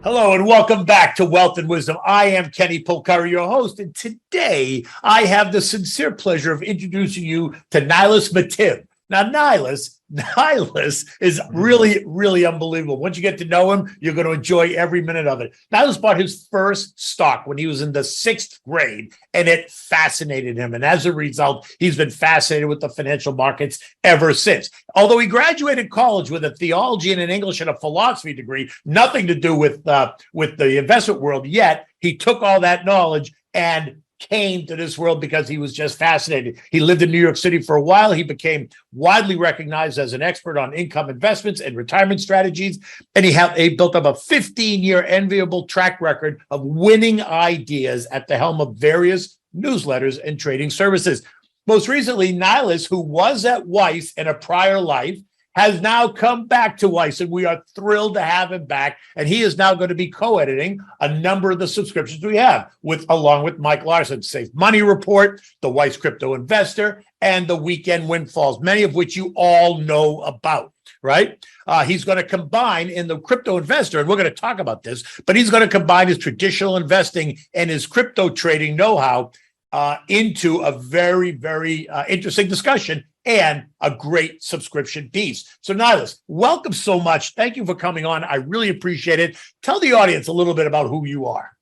Hello and welcome back to Wealth and Wisdom. I am Kenny Polcari, your host, and today I have the sincere pleasure of introducing you to Nilus Mattive. Now, Nilus is really unbelievable. Once you get to know him, you're going to enjoy every minute of it. Nilus bought his first stock when he was in the 6th grade, and it fascinated him. And as a result, he's been fascinated with the financial markets ever since. Although he graduated college with a theology and an English and a philosophy degree, nothing to do with the investment world yet, he took all that knowledge and came to this world because he was just fascinated. He lived in New York City for a while. He became widely recognized as an expert on income investments and retirement strategies. And he built up a 15-year enviable track record of winning ideas at the helm of various newsletters and trading services. Most recently, Nilus, who was at Weiss in a prior life, has now come back to Weiss, and we are thrilled to have him back. And he is now going to be co-editing a number of the subscriptions we have, along with Mike Larson, Safe Money Report, the Weiss Crypto Investor, and the Weekend Windfalls, many of which you all know about, right? He's going to combine in the Crypto Investor, and we're going to talk about this, but he's going to combine his traditional investing and his crypto trading know-how into a very interesting discussion and a great subscription piece. So Nilus, welcome so much. Thank you for coming on. I really appreciate it. Tell the audience a little bit about who you are.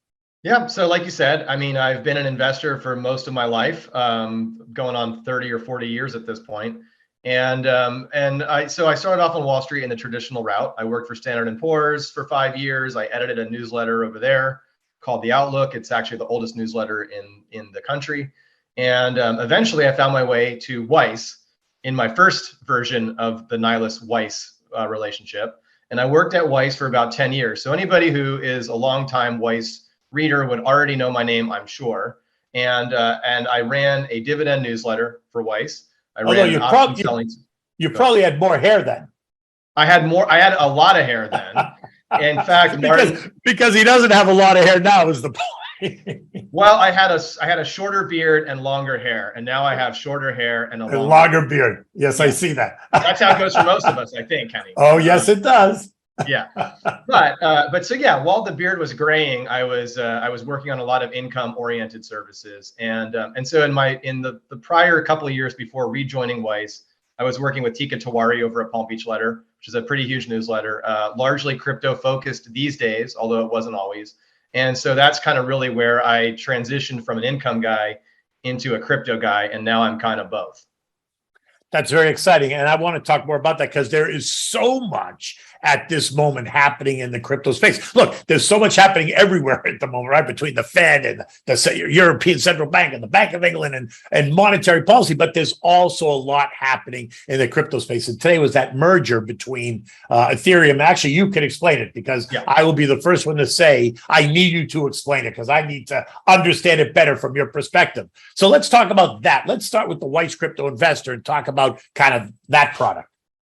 Yeah, so like you said, I mean, I've been an investor for most of my life, going on 30 or 40 years at this point. And I started off on Wall Street in the traditional route. I worked for Standard & Poor's for 5 years. I edited a newsletter over there called The Outlook. It's actually the oldest newsletter in the country. And eventually I found my way to Weiss in my first version of the Nilus Weiss relationship. And I worked at Weiss for about 10 years. So anybody who is a longtime Weiss reader would already know my name, I'm sure. And I ran a dividend newsletter for Weiss. You probably had more hair then. I had a lot of hair then. In fact, because he doesn't have a lot of hair now is the point. Well, I had a shorter beard and longer hair, and now I have shorter hair and a longer beard. Yes, yeah. I see that. That's how it goes for most of us, I think, Kenny. Oh, yes, it does. Yeah, but so yeah, while the beard was graying, I was working on a lot of income-oriented services, and so in the prior couple of years before rejoining Weiss, I was working with Tika Tawari over at Palm Beach Letter, which is a pretty huge newsletter, largely crypto focused these days, although it wasn't always. And so that's kind of really where I transitioned from an income guy into a crypto guy. And now I'm kind of both. That's very exciting. And I want to talk more about that because there is so much at this moment happening in the crypto space. Look, there's so much happening everywhere at the moment, right? Between the Fed and the European Central Bank and the Bank of England and monetary policy. But there's also a lot happening in the crypto space. And today was that merger between Ethereum. Actually, you can explain it because I will be the first one to say, I need you to explain it because I need to understand it better from your perspective. So let's talk about that. Let's start with the Weiss Crypto Investor and talk about kind of that product.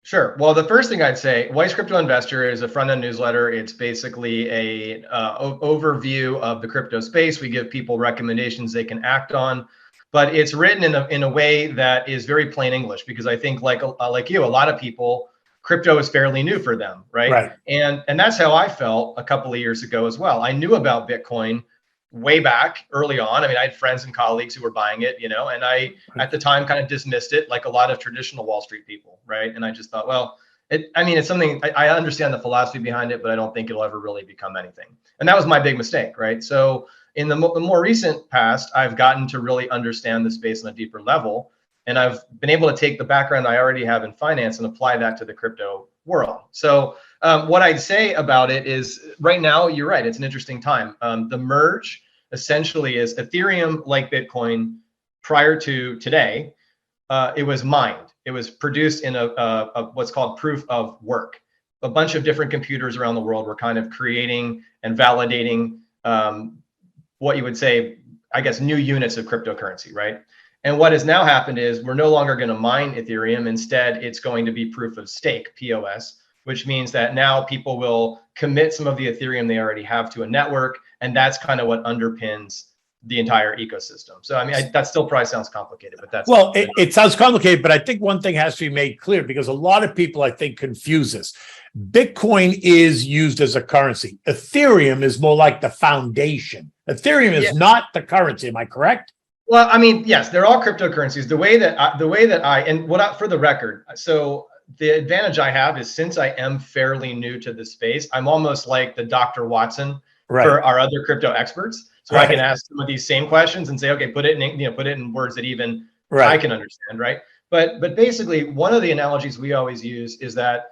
Sure. Well, the first thing I'd say, Weiss Crypto Investor is a front-end newsletter. It's basically a overview of the crypto space. We give people recommendations they can act on, but it's written in a way that is very plain English because I think like you, a lot of people, crypto is fairly new for them, right? And that's how I felt a couple of years ago as well. I knew about Bitcoin way back early on. I mean, I had friends and colleagues who were buying it, and I, at the time, kind of dismissed it like a lot of traditional Wall Street people, right? And I just thought, well, it's something, I understand the philosophy behind it, but I don't think it'll ever really become anything. And that was my big mistake, right? So in the more recent past, I've gotten to really understand the space on a deeper level. And I've been able to take the background I already have in finance and apply that to the crypto world. So what I'd say about it is right now, you're right, it's an interesting time. The merge essentially is Ethereum, like Bitcoin, prior to today, it was mined. It was produced in a what's called proof of work. A bunch of different computers around the world were kind of creating and validating what you would say, I guess, new units of cryptocurrency, right? And what has now happened is we're no longer going to mine Ethereum. Instead, it's going to be proof of stake, POS, which means that now people will commit some of the Ethereum they already have to a network. And that's kind of what underpins the entire ecosystem. So, I mean, that still probably sounds complicated, but that's well, it sounds complicated, but I think one thing has to be made clear because a lot of people, I think, confuse this. Bitcoin is used as a currency. Ethereum is more like the foundation. Ethereum is not the currency. Am I correct? Well, I mean, yes, they're all cryptocurrencies. For the record, so the advantage I have is since I am fairly new to the space, I'm almost like the Dr. Watson for our other crypto experts. So I can ask some of these same questions and say, okay, put it in words that even I can understand, right? But basically, one of the analogies we always use is that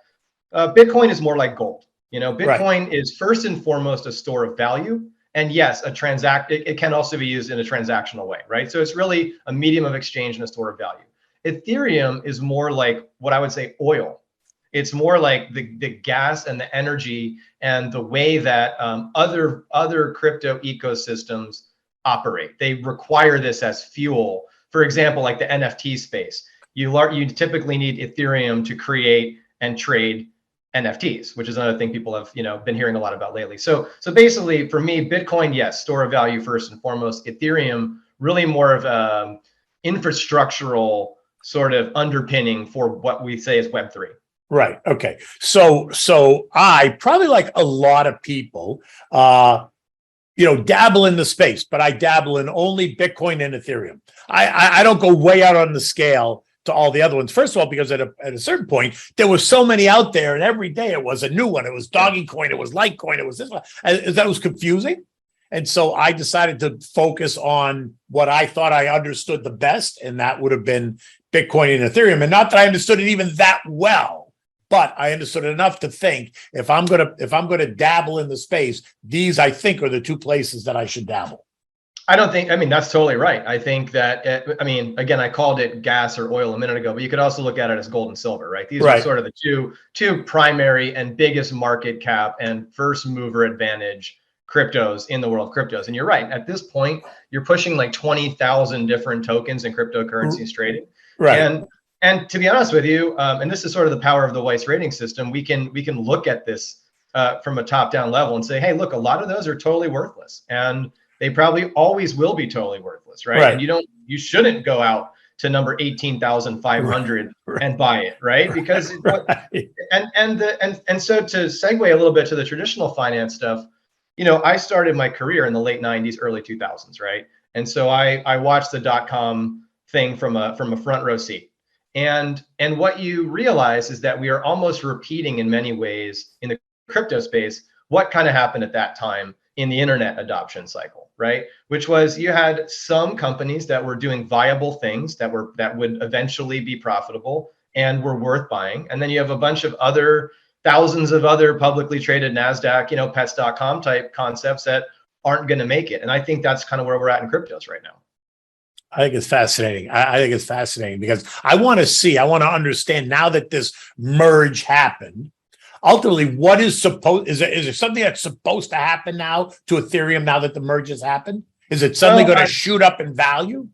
Bitcoin is more like gold. Bitcoin is first and foremost a store of value. And yes, it can also be used in a transactional way, right? So it's really a medium of exchange and a store of value. Ethereum is more like what I would say oil. It's more like the gas and the energy and the way that other crypto ecosystems operate. They require this as fuel. For example, like the NFT space, you typically need Ethereum to create and trade NFTs, which is another thing people have been hearing a lot about lately. So basically, for me, Bitcoin, yes, store of value first and foremost. Ethereum, really more of a infrastructural sort of underpinning for what we say is Web3. Right. Okay. So I probably, like a lot of people, dabble in the space, but I dabble in only Bitcoin and Ethereum. I don't go way out on the scale to all the other ones. First of all, because at a certain point, there were so many out there, and every day it was a new one. It was Doggy Coin, it was Litecoin, it was this one. And that was confusing. And so I decided to focus on what I thought I understood the best, and that would have been Bitcoin and Ethereum. And not that I understood it even that well, but I understood enough to think if I'm gonna dabble in the space, these I think are the two places that I should dabble. I mean, that's totally right. I think that, again, I called it gas or oil a minute ago, but you could also look at it as gold and silver, right? These are sort of the two primary and biggest market cap and first mover advantage cryptos in the world of cryptos. And you're right. At this point, you're pushing like 20,000 different tokens and cryptocurrencies trading. Right. And to be honest with you, and this is sort of the power of the Weiss rating system, we can look at this from a top-down level and say, hey, look, a lot of those are totally worthless. And they probably always will be totally worthless, right? And you shouldn't go out to number 18,500 and buy it, right? Because and so to segue a little bit to the traditional finance stuff, I started my career in the late 90s, early 2000s, right? And so I watched the .com thing from a front row seat. And what you realize is that we are almost repeating in many ways in the crypto space what kind of happened at that time in the internet adoption cycle, right? Which was you had some companies that were doing viable things that would eventually be profitable and were worth buying. And then you have a bunch of thousands of other publicly traded NASDAQ, pets.com type concepts that aren't going to make it. And I think that's kind of where we're at in cryptos right now. I think it's fascinating. I think it's fascinating because I want to understand now that this merge happened. Ultimately, what is there something that's supposed to happen now to Ethereum now that the merge has happened? Is it suddenly going to shoot up in value?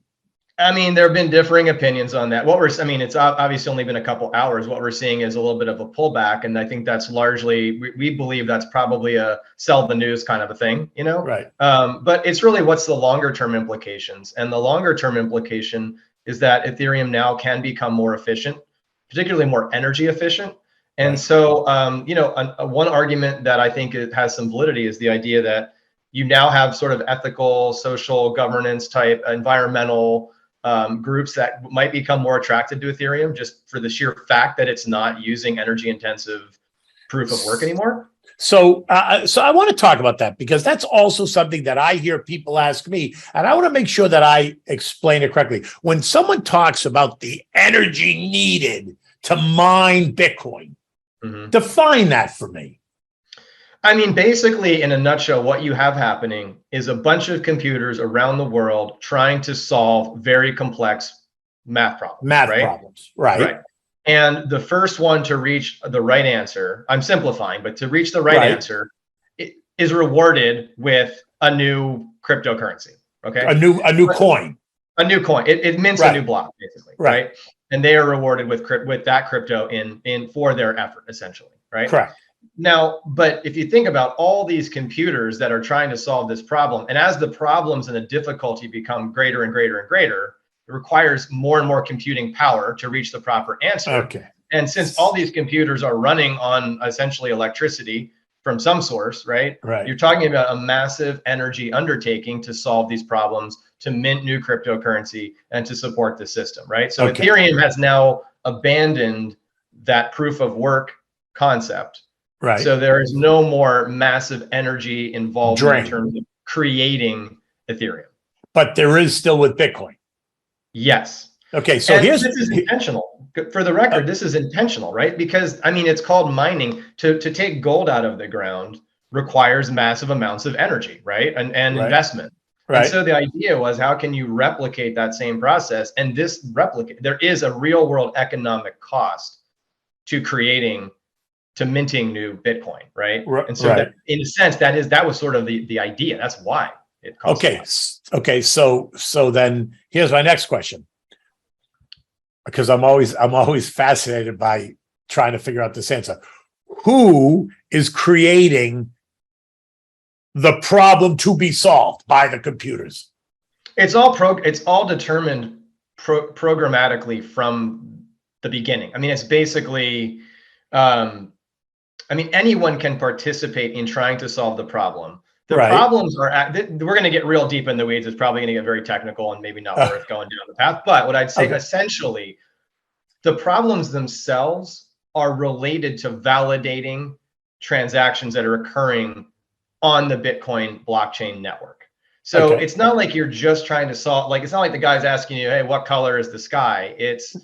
I mean, there have been differing opinions on that. It's obviously only been a couple hours. What we're seeing is a little bit of a pullback. And I think that's largely, we believe that's probably a sell the news kind of a thing, Right. But it's really what's the longer term implications. And the longer term implication is that Ethereum now can become more efficient, particularly more energy efficient. And so, one argument that I think it has some validity is the idea that you now have sort of ethical, social governance type, environmental groups that might become more attracted to Ethereum just for the sheer fact that it's not using energy intensive proof of work anymore. So I want to talk about that because that's also something that I hear people ask me, and I want to make sure that I explain it correctly. When someone talks about the energy needed to mine Bitcoin, define that for me. I mean, basically, in a nutshell, what you have happening is a bunch of computers around the world trying to solve very complex math problems. Right. And the first one to reach the right answer, I'm simplifying, but to reach the right answer is rewarded with a new cryptocurrency. Okay. A new coin. A new coin. It mints a new block, basically. Right. And they are rewarded with that crypto in for their effort, essentially. Right. Correct. Now, but if you think about all these computers that are trying to solve this problem, and as the problems and the difficulty become greater and greater and greater, it requires more and more computing power to reach the proper answer. Okay. And since all these computers are running on essentially electricity from some source, right? Right. You're talking about a massive energy undertaking to solve these problems, to mint new cryptocurrency, and to support the system, right? So Ethereum has now abandoned that proof of work concept. Right. So there is no more massive energy involvement in terms of creating Ethereum. But there is still with Bitcoin. Yes. Okay, so this is intentional. For the record, this is intentional, right? Because I mean, it's called mining. To take gold out of the ground requires massive amounts of energy, right? And investment. Right. And so the idea was, how can you replicate that same process? And there is a real world economic cost to minting new Bitcoin, right? And so that, in a sense, that was sort of the idea. That's why it costs. Okay. So then here's my next question. Because I'm always fascinated by trying to figure out this answer. Who is creating the problem to be solved by the computers? It's all determined programmatically from the beginning. I mean, it's basically, anyone can participate in trying to solve the problem. The problems are, we're going to get real deep in the weeds. It's probably going to get very technical and maybe not worth going down the path. But what I'd say, essentially, the problems themselves are related to validating transactions that are occurring on the Bitcoin blockchain network. So it's not like you're just trying to solve, like, it's not like the guy's asking you, hey, what color is the sky? It's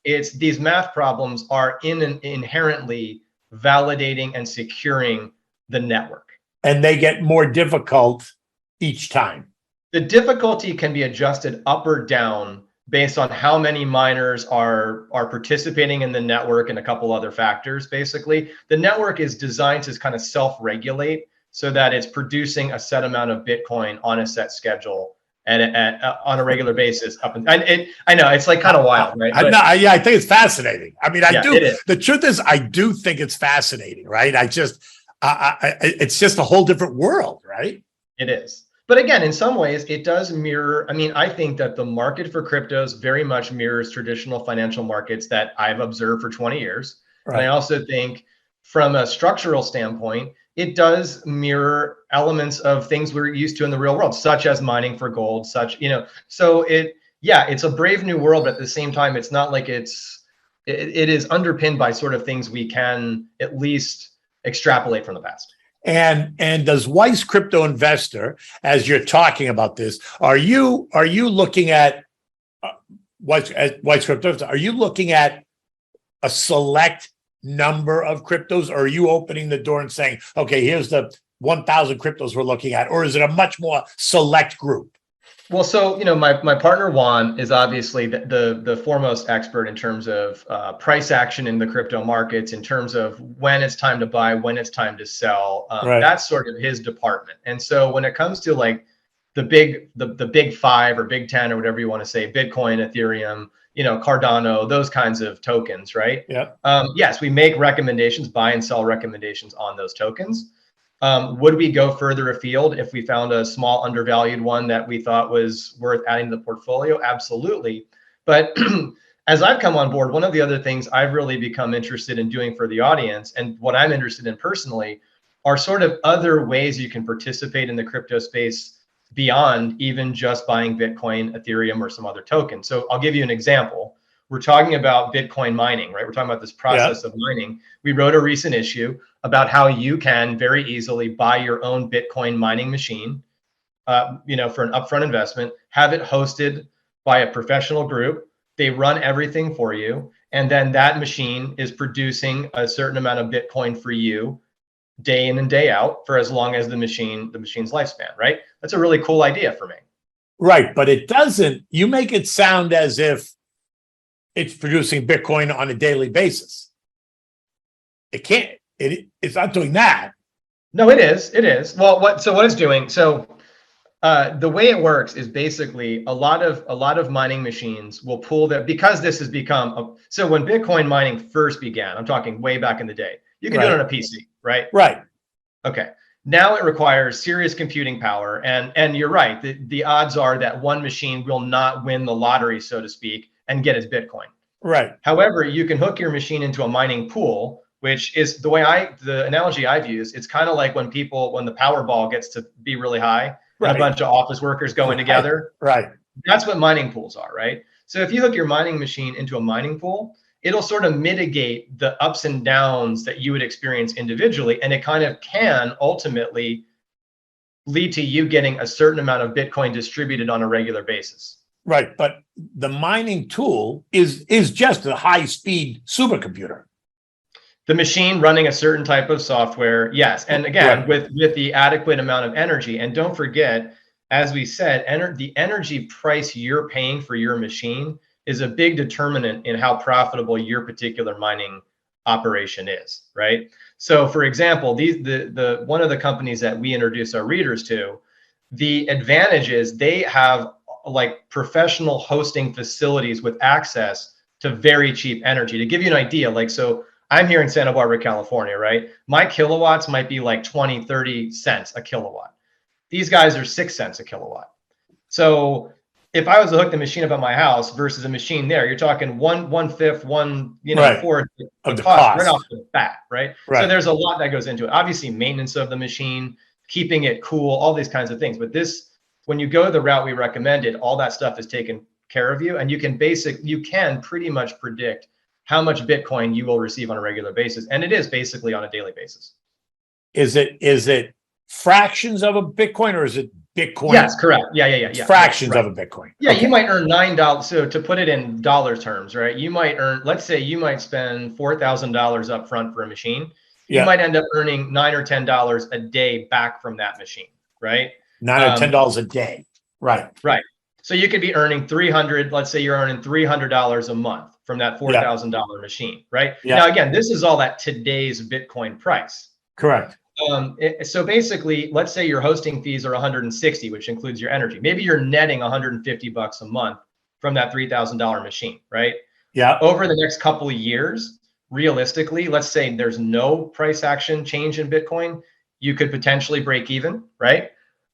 these math problems are inherently validating and securing the network. And they get more difficult each time. The difficulty can be adjusted up or down based on how many miners are participating in the network and a couple other factors. Basically, the network is designed to kind of self-regulate so that it's producing a set amount of Bitcoin on a set schedule and on a regular basis. I know it's like kind of wild, right? I think it's fascinating. I mean, I do. The truth is, I do think it's fascinating, right? It's just a whole different world, right? It is. But again, in some ways, it does mirror. I mean, I think that the market for cryptos very much mirrors traditional financial markets that I've observed for 20 years. Right. And I also think from a structural standpoint, it does mirror elements of things we're used to in the real world, such as mining for gold, so it's a brave new world, but at the same time, it's not like it is underpinned by sort of things we can at least extrapolate from the past. And does Weiss Crypto Investor, as you're talking about this, are you looking at Weiss Crypto? Are you looking at a select number of cryptos, or are you opening the door and saying, okay, here's the 1,000 cryptos we're looking at, or is it a much more select group? Well, so, my partner Juan is obviously the foremost expert in terms of price action in the crypto markets, in terms of when it's time to buy, when it's time to sell. That's sort of his department. And so when it comes to like the big five or big 10 or whatever you want to say, Bitcoin, Ethereum, Cardano, those kinds of tokens, right? Yeah. Yes, we make recommendations, buy and sell recommendations on those tokens. Would we go further afield if we found a small undervalued one that we thought was worth adding to the portfolio? Absolutely. But as I've come on board, one of the other things I've really become interested in doing for the audience, and what I'm interested in personally, are sort of other ways you can participate in the crypto space beyond even just buying Bitcoin, Ethereum, or some other token. So I'll give you an example. We're talking about Bitcoin mining, right? We're talking about this process of mining. We wrote a recent issue about how you can very easily buy your own Bitcoin mining machine, for an upfront investment, have it hosted by a professional group. They run everything for you. And then that machine is producing a certain amount of Bitcoin for you day in and day out for as long as the machine's lifespan, right? That's a really cool idea for me. Right. But you make it sound as if it's producing Bitcoin on a daily basis. It's not doing that. No, it is. It is. Well, what it's doing. So the way it works is basically a lot of mining machines will pull that, because this has become so when Bitcoin mining first began, I'm talking way back in the day, you could do it on a PC, right? Right. Okay. Now it requires serious computing power. And you're right. The odds are that one machine will not win the lottery, so to speak, and get its Bitcoin. Right. However, you can hook your machine into a mining pool, which is the analogy I've used. It's kind of like when the Powerball gets to be really high and a bunch of office workers going together. Right. That's what mining pools are, right? So if you hook your mining machine into a mining pool, it'll sort of mitigate the ups and downs that you would experience individually. And it kind of can ultimately lead to you getting a certain amount of Bitcoin distributed on a regular basis. Right. But the mining tool is just a high-speed supercomputer. The machine running a certain type of software, yes. And again, with the adequate amount of energy. And don't forget, as we said, the energy price you're paying for your machine is a big determinant in how profitable your particular mining operation is, right? So for example, the one of the companies that we introduce our readers to, the advantage is they have like professional hosting facilities with access to very cheap energy. To give you an idea, like, so I'm here in Santa Barbara, California, right? My kilowatts might be like 20, 30 cents a kilowatt. These guys are 6 cents a kilowatt. So if I was to hook the machine up at my house versus a machine there, you're talking one fifth, fourth of the cost right off the bat, right? So there's a lot that goes into it. Obviously, maintenance of the machine, keeping it cool, all these kinds of things. But this, when you go the route we recommended, all that stuff is taken care of you, and you can pretty much predict how much Bitcoin you will receive on a regular basis, and it is basically on a daily basis. Is it fractions of a Bitcoin, or is it Bitcoin? Yes, correct. Yeah. Fractions of a Bitcoin. Yeah, okay. You might earn $9. So to put it in dollar terms, right? You might earn, let's say you might spend $4,000 up front for a machine. You might end up earning $9 or $10 a day back from that machine, right? $9 or $10 a day. Right. Right. So you could be earning let's say you're earning $300 a month from that $4,000 machine, right? Now, again, this is all at today's Bitcoin price. Correct. So basically, let's say your hosting fees are 160, which includes your energy. Maybe you're netting 150 bucks a month from that $3,000 machine, right? Yeah. Over the next couple of years, realistically, let's say there's no price action change in Bitcoin, you could potentially break even, right?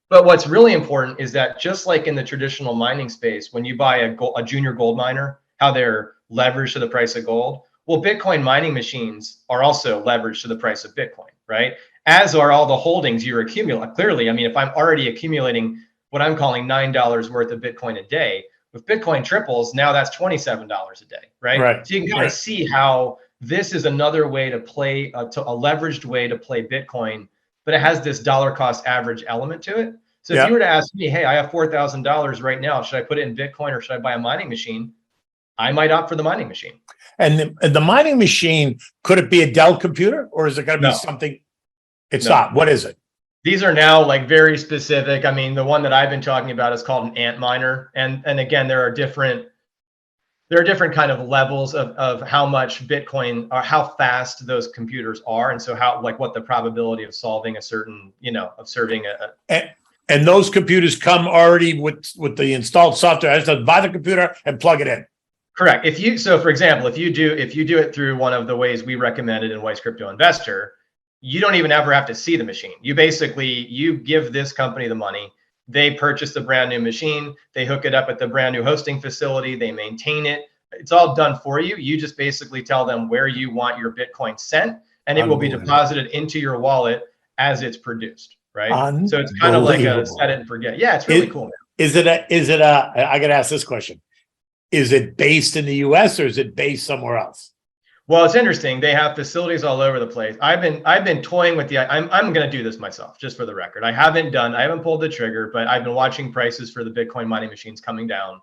But what's really important is that just like in the traditional mining space, when you buy a junior gold miner, how they're leveraged to the price of gold, well, Bitcoin mining machines are also leveraged to the price of Bitcoin, right? As are all the holdings you're accumulating. Clearly, I mean, if I'm already accumulating what I'm calling $9 worth of Bitcoin a day, with Bitcoin triples, now that's $27 a day, right? So you can kind of see how this is another way to play, a leveraged way to play Bitcoin, but it has this dollar cost average element to it. So if you were to ask me, hey, I have $4,000 right now, should I put it in Bitcoin or should I buy a mining machine? I might opt for the mining machine. And the mining machine, could it be a Dell computer, or is it going to be something? It's not. What is it? These are now like very specific. I mean, the one that I've been talking about is called an ant miner. And again, there are different kind of levels of how much Bitcoin or how fast those computers are. And so what the probability of solving a certain, of serving and those computers come already with the installed software. I just have to buy the computer and plug it in. Correct. So for example, if you do it through one of the ways we recommended in Weiss Crypto Investor, you don't even ever have to see the machine. You give this company the money. They purchase the brand new machine. They hook it up at the brand new hosting facility. They maintain it. It's all done for you. You just basically tell them where you want your Bitcoin sent, and it will be deposited into your wallet as it's produced. Right. So it's kind of like a set it and forget. Yeah, it's really cool. Man. Is it I got to ask this question. Is it based in the US or is it based somewhere else? Well, it's interesting. They have facilities all over the place. I've been toying with I'm going to do this myself, just for the record. I haven't pulled the trigger, but I've been watching prices for the Bitcoin mining machines coming down.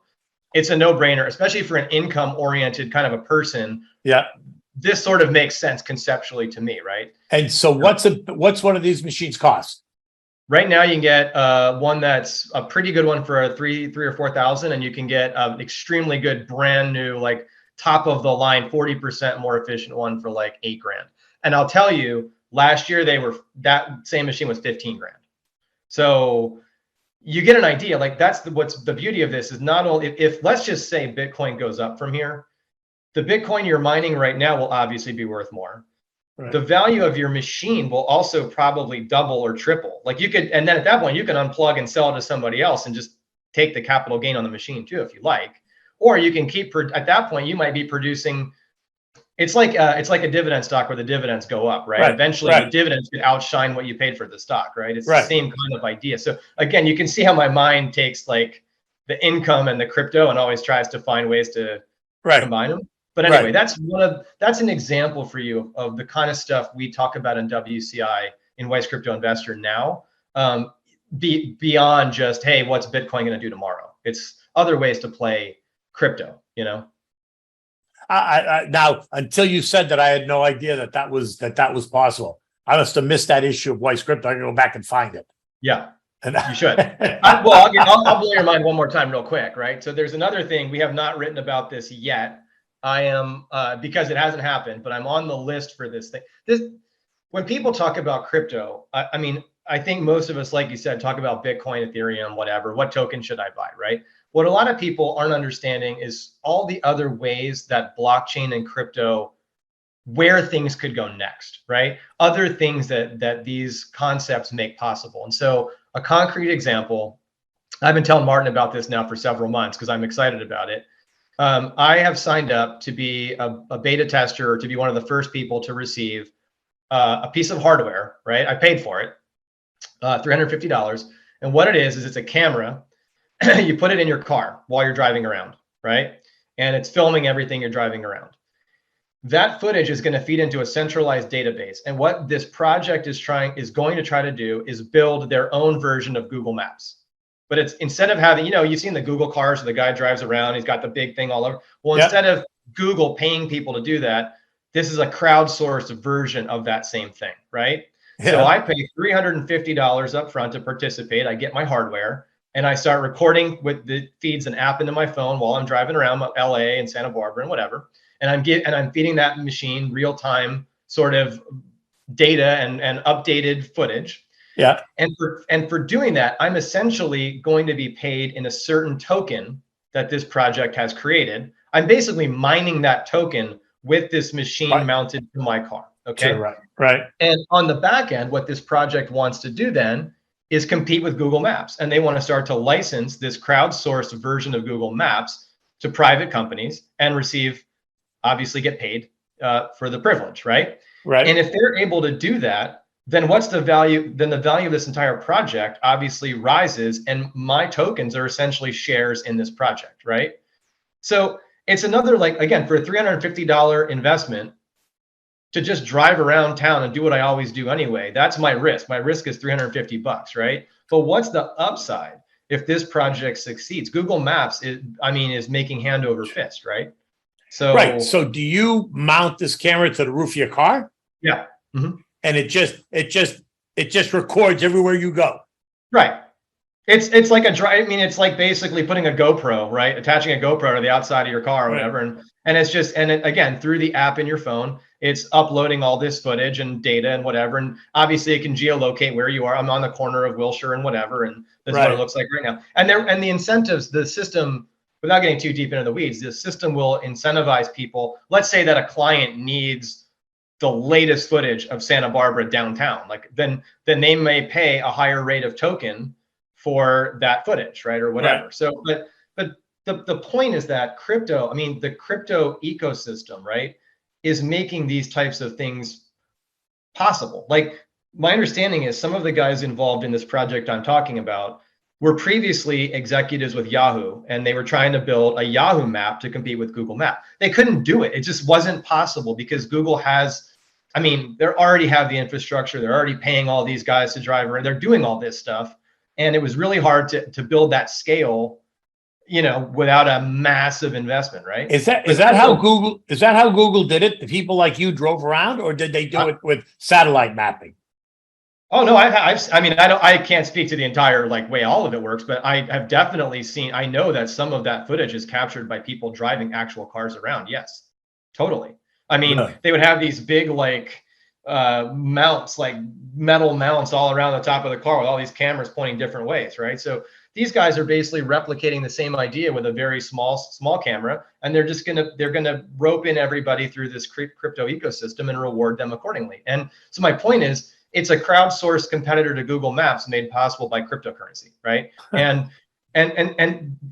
It's a no-brainer, especially for an income-oriented kind of a person. Yeah. This sort of makes sense conceptually to me, right? And so what's one of these machines cost? Right now, you can get one that's a pretty good one for $3,000 or $4,000, and you can get an extremely good, brand new, like top of the line, 40% more efficient one for like $8,000. And I'll tell you, last year that same machine was $15,000. So you get an idea. Like what's the beauty of this is not only if let's just say Bitcoin goes up from here, the Bitcoin you're mining right now will obviously be worth more. the value of your machine will also probably double or triple. Like you could, and then at that point you can unplug and sell it to somebody else and just take the capital gain on the machine too, if you like. Or you can keep, at that point, you might be producing, it's like a dividend stock where the dividends go up, right? Eventually the dividends could outshine what you paid for the stock, right? It's the same kind of idea. So again, you can see how my mind takes like the income and the crypto and always tries to find ways to combine them. But anyway, that's an example for you of the kind of stuff we talk about in WCI in Weiss Crypto Investor now, beyond just, hey, what's Bitcoin going to do tomorrow? It's other ways to play crypto, you know? Now, until you said that, I had no idea that was possible. I must have missed that issue of Weiss Crypto. I'm going to go back and find it. Yeah, you should. I'll blow your mind one more time real quick, right? So there's another thing. We have not written about this yet. I am, because it hasn't happened, but I'm on the list for this thing. When people talk about crypto, I mean, I think most of us, like you said, talk about Bitcoin, Ethereum, whatever. What token should I buy, right? What a lot of people aren't understanding is all the other ways that blockchain and crypto, where things could go next, right? Other things that these concepts make possible. And so a concrete example, I've been telling Martin about this now for several months because I'm excited about it. I have signed up to be a beta tester, or to be one of the first people to receive a piece of hardware, right? I paid for it, $350. And what it is it's a camera. You put it in your car while you're driving around, right? And it's filming everything you're driving around. That footage is going to feed into a centralized database. And what this project is going to try to do is build their own version of Google Maps. But it's, instead of having, you've seen the Google cars where the guy drives around, he's got the big thing all over. Well, instead of Google paying people to do that, this is a crowdsourced version of that same thing, right? Yeah. So I pay $350 up front to participate. I get my hardware and I start recording with the feeds an app into my phone while I'm driving around LA and Santa Barbara and whatever. And I'm feeding that machine real-time sort of data and updated footage. Yeah. And for doing that, I'm essentially going to be paid in a certain token that this project has created. I'm basically mining that token with this machine mounted to my car. Okay. Sure, right. And on the back end, what this project wants to do then is compete with Google Maps. And they want to start to license this crowdsourced version of Google Maps to private companies and obviously get paid for the privilege, right? Right. And if they're able to do that, then what's the value? Then the value of this entire project obviously rises, and my tokens are essentially shares in this project, right? So it's another, like, again, for a $350 investment to just drive around town and do what I always do anyway. That's my risk. My risk is $350, right? But what's the upside if this project succeeds? Google Maps is making hand over fist, right? So right. So do you mount this camera to the roof of your car? Yeah. Mm-hmm. And it just records everywhere you go. Right. It's like it's like basically putting a GoPro, right? Attaching a GoPro to the outside of your car or whatever. And it's just, again, through the app in your phone, it's uploading all this footage and data and whatever. And obviously it can geolocate where you are. I'm on the corner of Wilshire and whatever. And this is what it looks like right now. And the incentives, the system, without getting too deep into the weeds, the system will incentivize people. Let's say that a client needs the latest footage of Santa Barbara downtown, like then they may pay a higher rate of token for that footage, right? Or whatever. Right. So, but the point is that crypto, the crypto ecosystem, right, is making these types of things possible. Like, my understanding is some of the guys involved in this project I'm talking about were previously executives with Yahoo, and they were trying to build a Yahoo map to compete with Google Map. They couldn't do it. It just wasn't possible because Google has, they already have the infrastructure. They're already paying all these guys to drive around. They're doing all this stuff. And it was really hard to build that scale, without a massive investment, right? Is that how Google did it? The people like you drove around, or did they do it with satellite mapping? Oh no, I can't speak to the entire way all of it works, but I have definitely seen, I know that some of that footage is captured by people driving actual cars around. Yes, totally. Really? They would have these big mounts, like metal mounts all around the top of the car with all these cameras pointing different ways, right? So these guys are basically replicating the same idea with a very small camera, and they're gonna rope in everybody through this crypto ecosystem and reward them accordingly. And so my point is, it's a crowdsourced competitor to Google Maps made possible by cryptocurrency, right? And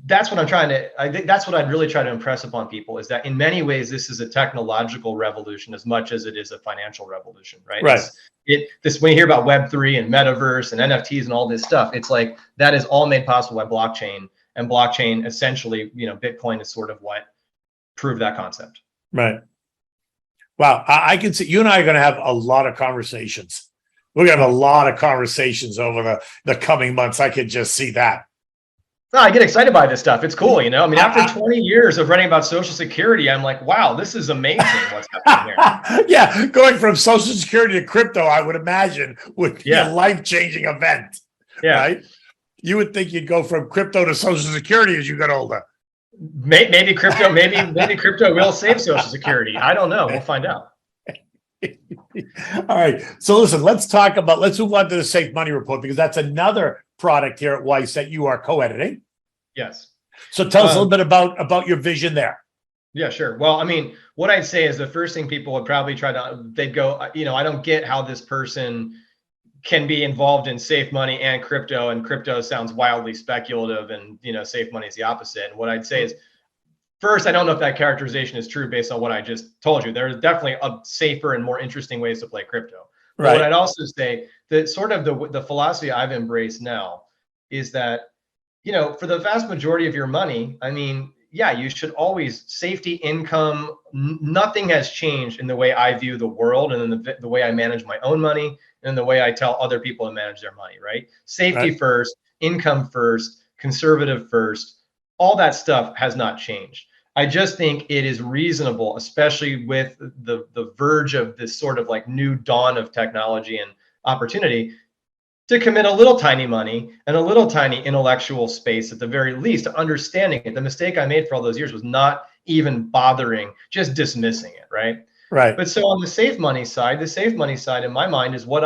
that's what I think that's what I'd really try to impress upon people, is that in many ways this is a technological revolution as much as it is a financial revolution, right? Right. When you hear about Web3 and metaverse and NFTs and all this stuff, it's like that is all made possible by blockchain, and blockchain essentially, Bitcoin is sort of what proved that concept. Right. Wow. I can see you and I are going to have a lot of conversations. We're going to have a lot of conversations over the coming months. I could just see that. No, I get excited by this stuff. It's cool, I mean, after 20 years of writing about Social Security, I'm like, wow, this is amazing what's happening here. Yeah, going from Social Security to crypto, I would imagine, would be a life-changing event. Yeah. Right? You would think you'd go from crypto to Social Security as you get older. Maybe crypto, maybe crypto will save Social Security. I don't know. We'll find out. All right. So listen, let's move on to the Safe Money Report, because that's another product here at Weiss that you are co-editing. Yes. So tell us a little bit about your vision there. Yeah, sure. Well, I mean, what I'd say is the first thing people would probably they'd go, I don't get how this person can be involved in safe money and crypto sounds wildly speculative, and, safe money is the opposite. And what I'd say is, first, I don't know if that characterization is true based on what I just told you. There's definitely a safer and more interesting ways to play crypto. Right. But what I'd also say that sort of the philosophy I've embraced now is that, for the vast majority of your money, I mean, yeah, you should always safety, income. Nothing has changed in the way I view the world, and in the way I manage my own money, and the way I tell other people to manage their money, right? Safety first, income first, conservative first, all that stuff has not changed. I just think it is reasonable, especially with the verge of this sort of like new dawn of technology and opportunity, to commit a little tiny money and a little tiny intellectual space, at the very least, to understanding it. The mistake I made for all those years was not even bothering, just dismissing it, right? Right. But so on the safe money side in my mind is what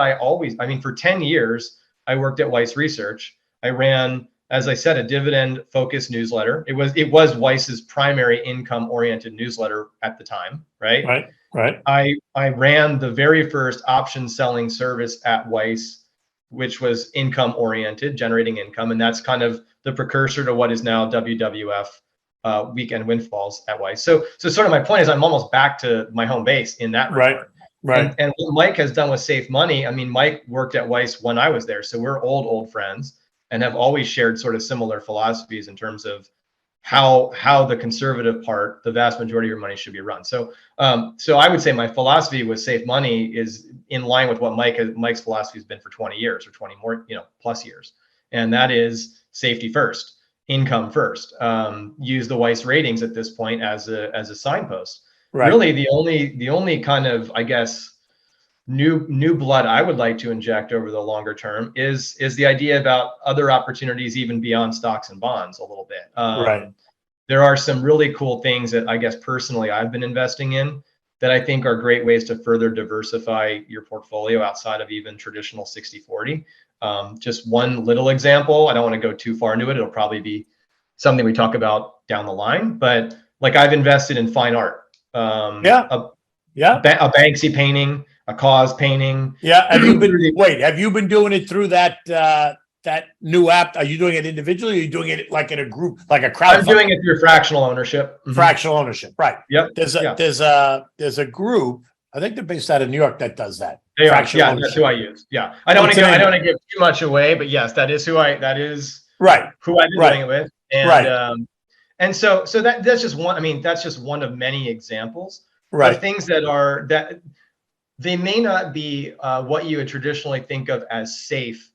for 10 years, I worked at Weiss Research. I ran, as I said, a dividend-focused newsletter. It was Weiss's primary income-oriented newsletter at the time, right? Right. I ran the very first option selling service at Weiss, which was income-oriented, generating income, and that's kind of the precursor to what is now WWF, Weekend Windfalls at Weiss. So sort of my point is, I'm almost back to my home base in that regard. Right. And what Mike has done with Safe Money, I mean, Mike worked at Weiss when I was there, so we're old friends, and have always shared sort of similar philosophies in terms of how the conservative part, the vast majority of your money, should be run. So I would say my philosophy with Safe Money is in line with what Mike's philosophy has been for 20 years or 20 more, plus years. And that is safety first, income first. Use the Weiss ratings at this point as a signpost. Right. Really, the only kind of, I guess, new blood I would like to inject over the longer term is the idea about other opportunities even beyond stocks and bonds a little bit. Right. There are some really cool things that I guess personally I've been investing in that I think are great ways to further diversify your portfolio outside of even traditional 60-40. Just one little example, I don't want to go too far into it. It'll probably be something we talk about down the line, but like I've invested in fine art. A Banksy painting, a Cause painting. Yeah. Have you been doing it through that new app? Are you doing it individually? Or are you doing it like in a group, like a crowd? I'm doing it through fractional ownership. Mm-hmm. Fractional ownership, right? Yep. There's a group. I think they're based out of New York that does that. Yeah, that's who I use. Yeah, I don't want to give too much away, but yes, that is who I've been doing it with. And and so that's just one. I mean, that's just one of many examples of things that they may not be what you would traditionally think of as safe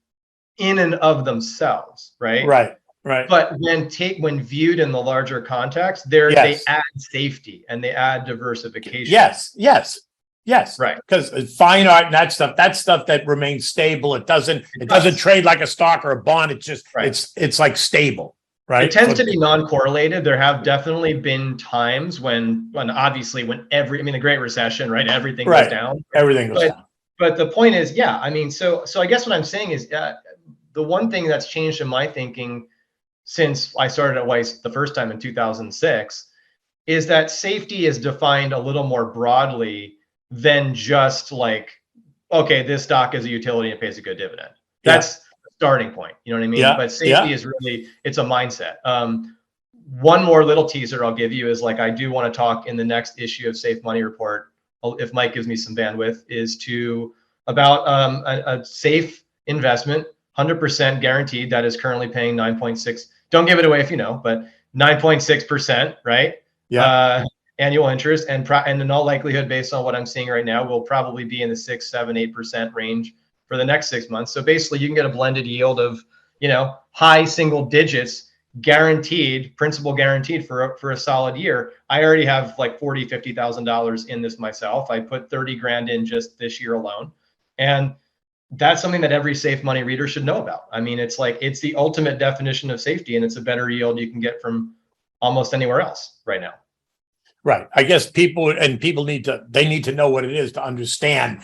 in and of themselves, right? Right. But when viewed in the larger context, they add safety and they add diversification. Yes. Right. Because fine art and that stuff that remains stable. It doesn't trade like a stock or a bond. It's just it's like stable. Right. It tends to be non-correlated. There have definitely been times when the Great Recession, right? Everything goes down. Everything goes down. But the point is, yeah, I mean, so I guess what I'm saying is the one thing that's changed in my thinking since I started at Weiss the first time in 2006 is that safety is defined a little more broadly than just like, okay, this stock is a utility and pays a good dividend. That's the starting point. You know what I mean? Yeah. But safety is really, it's a mindset. One more little teaser I'll give you is like, I do want to talk in the next issue of Safe Money Report, if Mike gives me some bandwidth, is about a safe investment, 100% guaranteed, that is currently paying 9.6. Don't give it away if you know, but 9.6%, right? Yeah. Annual interest, and in all likelihood, based on what I'm seeing right now, will probably be in the 6, 7, 8% range for the next 6 months. So basically, you can get a blended yield of, high single digits, guaranteed, principal guaranteed for a solid year. I already have like $40,000-$50,000 in this myself. I put 30 grand in just this year alone, and that's something that every safe money reader should know about. I mean, it's the ultimate definition of safety, and it's a better yield you can get from almost anywhere else right now. Right. I guess people need to know what it is to understand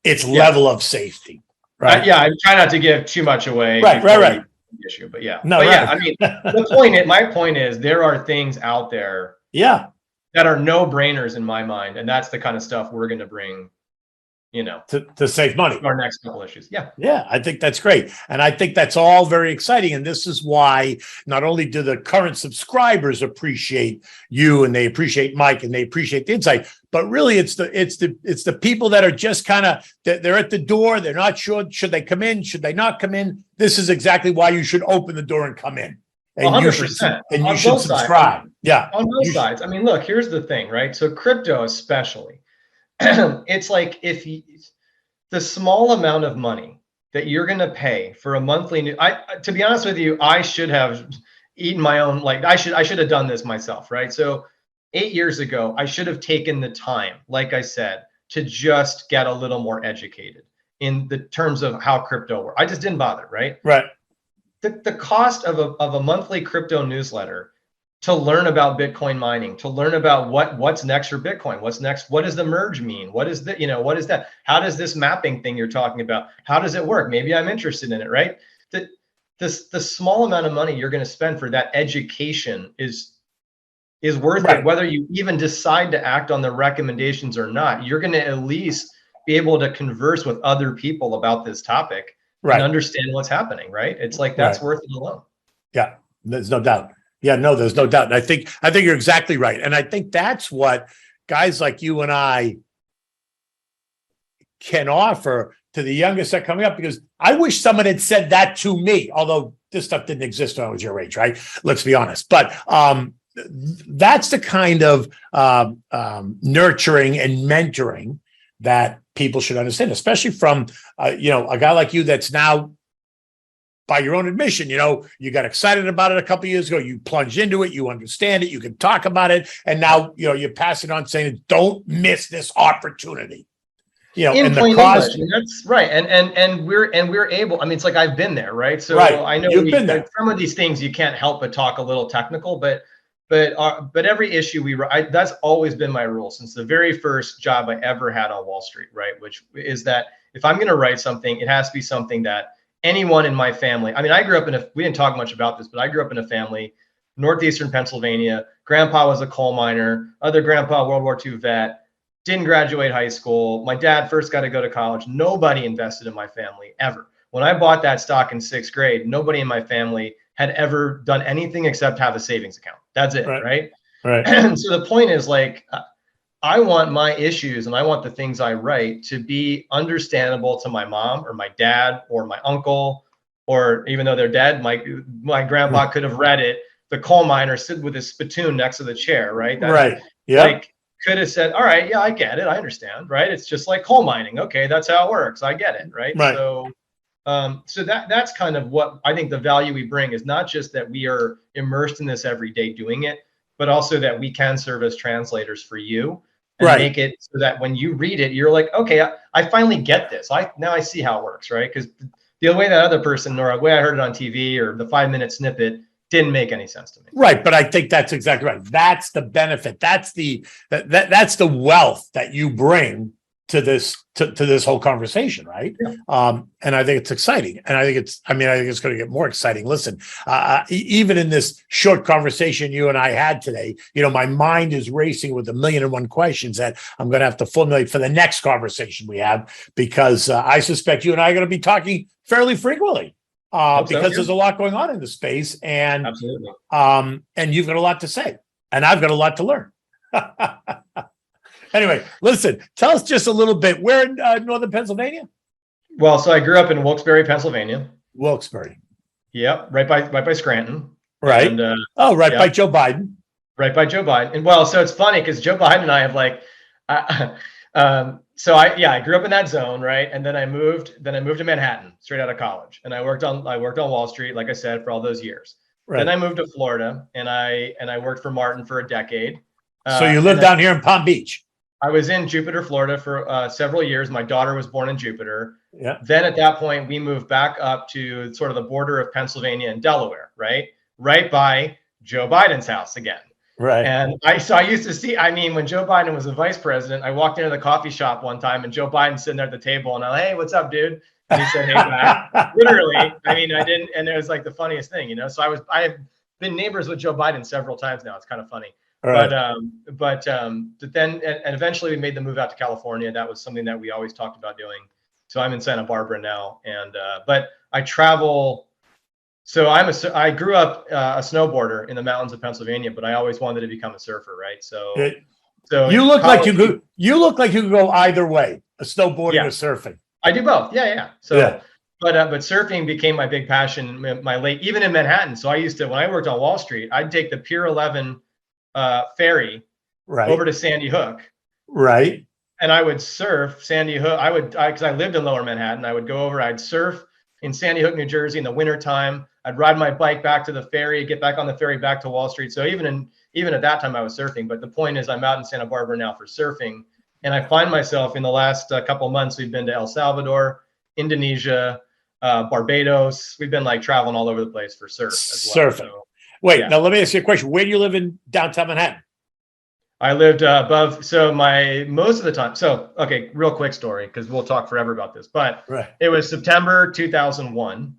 its level of safety. Right. I try not to give too much away. Right. Issue, but yeah. No, but right. Yeah, I mean, my point is there are things out there that are no brainers in my mind. And that's the kind of stuff we're going to bring, to save money. Our next couple issues. Yeah. Yeah, I think that's great. And I think that's all very exciting. And this is why not only do the current subscribers appreciate you and they appreciate Mike and they appreciate the insight, but really it's the people that are just kind of, they're at the door. They're not sure. Should they come in? Should they not come in? This is exactly why you should open the door and come in. And 100%. you should subscribe. Yeah. On both sides. I mean, look, here's the thing, right? So crypto especially, it's like the small amount of money that you're going to pay for a monthly to be honest with you, I should have eaten my own, I should have done this myself, right? So 8 years ago, I should have taken the time, like I said, to just get a little more educated in the terms of how crypto works. I just didn't bother, right? Right. The cost of a monthly crypto newsletter to learn about Bitcoin mining, to learn about what's next for Bitcoin, what's next, what does the merge mean? What is what is that? How does this mapping thing you're talking about, how does it work? Maybe I'm interested in it, right? The small amount of money you're going to spend for that education is worth it, whether you even decide to act on the recommendations or not. You're going to at least be able to converse with other people about this topic and understand what's happening, right? It's like that's worth it alone. Yeah, there's no doubt. Yeah, no, there's no doubt. And I think you're exactly right. And I think that's what guys like you and I can offer to the youngest that are coming up, because I wish someone had said that to me, although this stuff didn't exist when I was your age, right? Let's be honest. But that's the kind of nurturing and mentoring that people should understand, especially from, a guy like you that's now, by your own admission, you got excited about it a couple of years ago. You plunged into it. You understand it. You can talk about it. And now, you pass it on saying, don't miss this opportunity. In plain English, that's right. And we're able, I mean, it's like I've been there, right? So I know some of these things you can't help but talk a little technical, but every issue that's always been my rule since the very first job I ever had on Wall Street, right? Which is that if I'm going to write something, it has to be something that anyone in my family, I mean, I grew up we didn't talk much about this, but I grew up in a family, Northeastern Pennsylvania. Grandpa was a coal miner, other grandpa, World War II vet, didn't graduate high school. My dad first got to go to college. Nobody invested in my family ever. When I bought that stock in 6th grade, nobody in my family had ever done anything except have a savings account. That's it, right? Right. So the point is I want my issues and I want the things I write to be understandable to my mom or my dad or my uncle, or even though they're dead, my grandpa could have read it. The coal miner stood with his spittoon next to the chair, right? Could have said, all right, yeah, I get it. I understand, right? It's just like coal mining. Okay, that's how it works. I get it, right? So that's kind of what I think the value we bring is, not just that we are immersed in this every day doing it, but also that we can serve as translators for you. And make it so that when you read it, you're like, okay, I finally get this. Now I see how it works, right? Because the way that other person or the way I heard it on TV or the 5-minute snippet didn't make any sense to me. Right, but I think that's exactly right. That's the benefit. That's the wealth that you bring this whole conversation, right? Yeah. And I think it's exciting, and I think it's going to get more exciting. Listen, even in this short conversation you and I had today, my mind is racing with 1,000,001 questions that I'm going to have to formulate for the next conversation we have, because I suspect you and I are going to be talking fairly frequently, because there's a lot going on in the space, and absolutely, and you've got a lot to say, and I've got a lot to learn. Anyway, listen, tell us just a little bit. Where in northern Pennsylvania? Well, so I grew up in Wilkes-Barre, Pennsylvania. Wilkes-Barre. Yep, right by Scranton. Right. And, by Joe Biden. Right by Joe Biden. And well, so it's funny because Joe Biden and I have I grew up in that zone, right? And then I moved to Manhattan straight out of college, and I worked on Wall Street, like I said, for all those years. Right. Then I moved to Florida, and I worked for Martin for a decade. So you lived down here in Palm Beach. I was in Jupiter, Florida for several years. My daughter was born in Jupiter. Yeah. Then at that point, we moved back up to sort of the border of Pennsylvania and Delaware, right? Right by Joe Biden's house again. Right. And I used to see, when Joe Biden was the vice president, I walked into the coffee shop one time and Joe Biden's sitting there at the table, and I'm like, hey, what's up, dude? And he said, hey, back. Literally. I didn't, and it was like the funniest thing, So I've been neighbors with Joe Biden several times now. It's kind of funny. Right. But then eventually we made the move out to California. That was something that we always talked about doing. So I'm in Santa Barbara now, and but I travel. So I grew up a snowboarder in the mountains of Pennsylvania, but I always wanted to become a surfer, right? So you look like you could go either way, a snowboarding or surfing. I do both. Yeah. So yeah. But surfing became my big passion. Even in Manhattan. So I used to, when I worked on Wall Street, I'd take the Pier 11 ferry over to Sandy Hook, right, and I would surf Sandy Hook. Because I lived in Lower Manhattan. I would go over. I'd surf in Sandy Hook, New Jersey, in the wintertime. I'd ride my bike back to the ferry, get back on the ferry back to Wall Street. So even at that time, I was surfing. But the point is, I'm out in Santa Barbara now for surfing, and I find myself in the last couple of months. We've been to El Salvador, Indonesia, Barbados. We've been traveling all over the place for surf as well. Surfing. So, wait, now let me ask you a question. Where do you live in downtown Manhattan? I lived above. So most of the time. So, okay, real quick story, because we'll talk forever about this. But It was September 2001.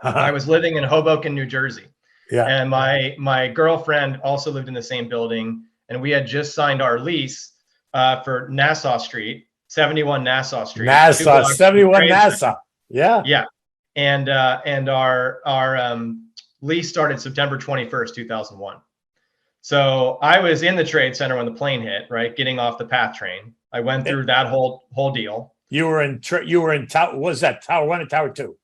I was living in Hoboken, New Jersey. Yeah. And my girlfriend also lived in the same building, and we had just signed our lease for Nassau Street, 71 Nassau Street. 71 Nassau. Yeah. Yeah. And our lease started September 21st, 2001. So I was in the trade center when the plane hit, right? Getting off the PATH train. I went through that whole deal. You were in tower. Was that Tower 1 and Tower 2?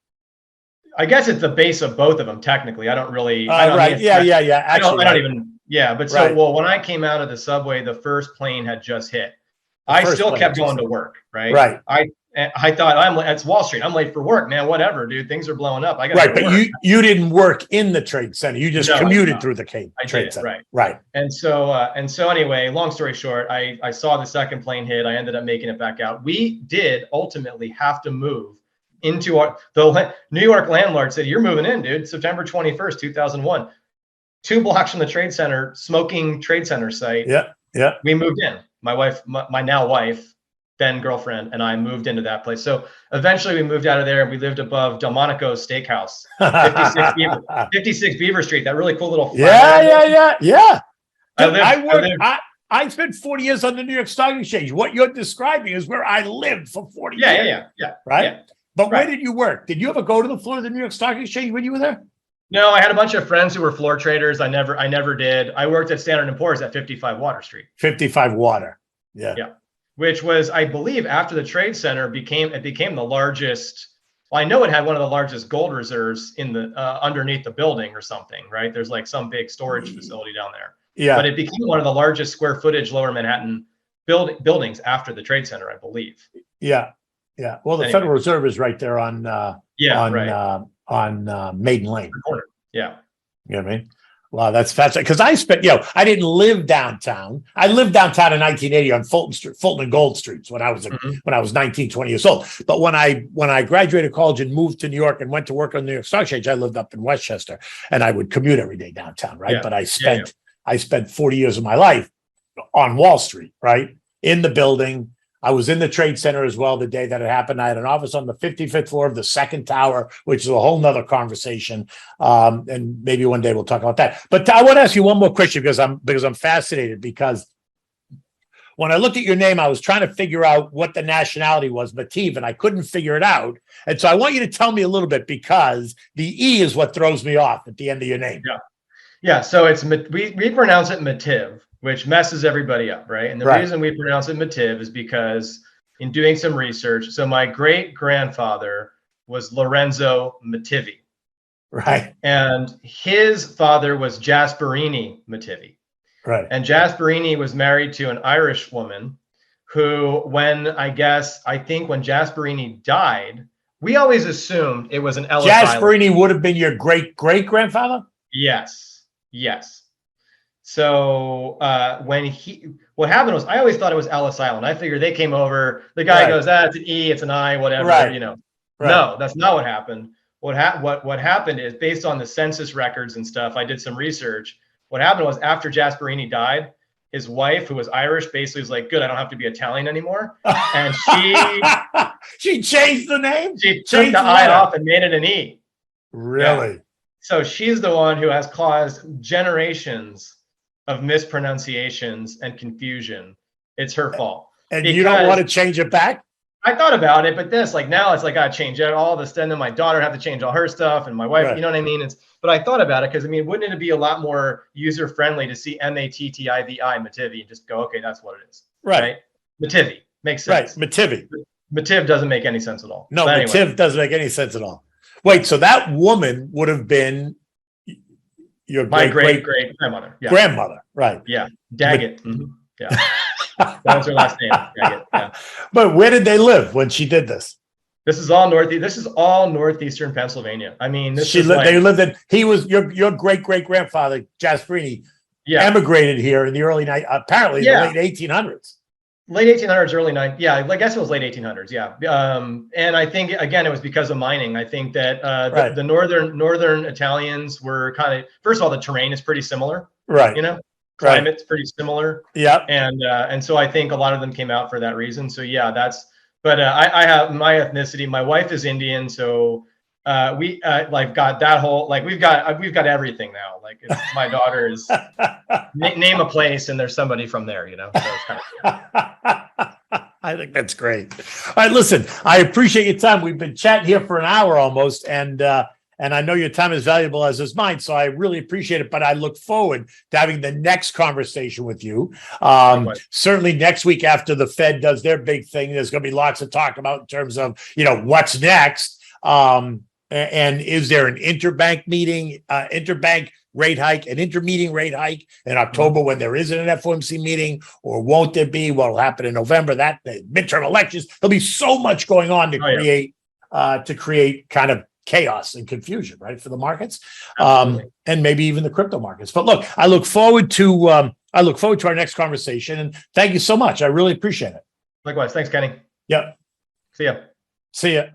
I guess it's the base of both of them. Technically, I don't really. Right. Yeah. Actually, I don't even. Yeah. But when I came out of the subway, the first plane had just hit. I still kept going to work. Right. Right. I thought it's Wall Street. I'm late for work, man. Whatever, dude. Things are blowing up. I got right, but you didn't work in the trade center. You just commuted through the trade center. Right. And so anyway, long story short, I saw the second plane hit. I ended up making it back out. We did ultimately have to move into the New York landlord said, "You're moving in, dude. September 21st, 2001, 2 blocks from the trade center, smoking trade center site." Yeah. We moved in. My wife, my now wife, then girlfriend, and I moved into that place. So eventually we moved out of there, and we lived above Delmonico's Steakhouse, 56 Beaver Street, that really cool little. Yeah. I spent 40 years on the New York Stock Exchange. What you're describing is where I lived for 40 years. Yeah. Right? Yeah. But where did you work? Did you ever go to the floor of the New York Stock Exchange when you were there? No, I had a bunch of friends who were floor traders. I never did. I worked at Standard & Poor's at 55 Water Street. 55 Water. Yeah. Which was, I believe, after the Trade Center became the largest. Well, I know it had one of the largest gold reserves in the underneath the building or something, right? There's some big storage facility down there. Yeah. But it became one of the largest square footage Lower Manhattan buildings after the Trade Center, I believe. Yeah. Well, the Federal Reserve is right there on Maiden Lane. Yeah. You know what I mean? Wow, that's fascinating. Because I spent, I didn't live downtown. I lived downtown in 1980 on Fulton and Gold Streets when I was when I was 19, 20 years old. But when I graduated college and moved to New York and went to work on the New York Stock Exchange, I lived up in Westchester, and I would commute every day downtown, right? Yeah. But I spent 40 years of my life on Wall Street, right? In the building, I was in the Trade Center as well the day that it happened. I had an office on the 55th floor of the second tower, which is a whole nother conversation. And maybe one day we'll talk about that. But I want to ask you one more question because I'm fascinated, because when I looked at your name, I was trying to figure out what the nationality was, Mattive, and I couldn't figure it out. And so I want you to tell me a little bit, because the E is what throws me off at the end of your name. Yeah. So it's we pronounce it Mattive, which messes everybody up, right? And the reason we pronounce it Mattive is because in doing some research, so my great grandfather was Lorenzo Mattive, right? And his father was Jasperini Mattive. Right. And Jasperini was married to an Irish woman who, when Jasperini died, we always assumed it was an Ellis Jasperini Island. would have been your great-great-grandfather? Yes. So what happened was, I always thought it was Ellis Island. I figured they came over, the guy goes, it's an E, it's an I, whatever, No, that's not what happened. What happened is, based on the census records and stuff, I did some research. What happened was, after Jasperini died, his wife, who was Irish, basically was like, good, I don't have to be Italian anymore. And she changed the name? She took the I off and made it an E. Really? Yeah. So she's the one who has caused generations of mispronunciations and confusion. It's her fault. And you don't want to change it back? I thought about it, but now it's like, I change it all this. Then my daughter had to change all her stuff, and my wife, you know what I mean? But I thought about it, because wouldn't it be a lot more user friendly to see Mattivi, Mattive, and just go, okay, that's what it is. Right? Mattive makes sense. Right. Mattive doesn't make any sense at all. No, Mattive doesn't make any sense at all. Wait, so that woman would have been my great grandmother. Yeah. Grandmother, right? Yeah, Daggett. Yeah, that was her last name. Daggett. Yeah. But where did they live when she did this? This is all northeastern Pennsylvania. I mean, they lived in. He was your great-great-grandfather Jasperini. Yeah, emigrated here in the early the late 1800s. Late 1800s, early 9. Yeah, I guess it was late 1800s. Yeah. And I think, again, it was because of mining. I think that the northern Italians were kind of, first of all, the terrain is pretty similar. Right. Climate's pretty similar. Yeah. And so I think a lot of them came out for that reason. So yeah, but I have my ethnicity. My wife is Indian, so we got that whole, we've got everything now. My daughter is name a place and there's somebody from there, so it's kind of I think that's great. All right, listen, I appreciate your time. We've been chatting here for an hour almost, and I know your time is valuable, as is mine, so I really appreciate it. But I look forward to having the next conversation with you. Certainly next week, after the Fed does their big thing, there's going to be lots to talk about in terms of what's next. And is there an interbank meeting, interbank rate hike, an intermeeting rate hike in October when there isn't an FOMC meeting, or won't there be? What will happen in November? That the midterm elections. There'll be so much going on to create kind of chaos and confusion, right, for the markets, and maybe even the crypto markets. But look, I look forward to our next conversation, and thank you so much. I really appreciate it. Likewise, thanks, Kenny. Yep. See ya. See ya.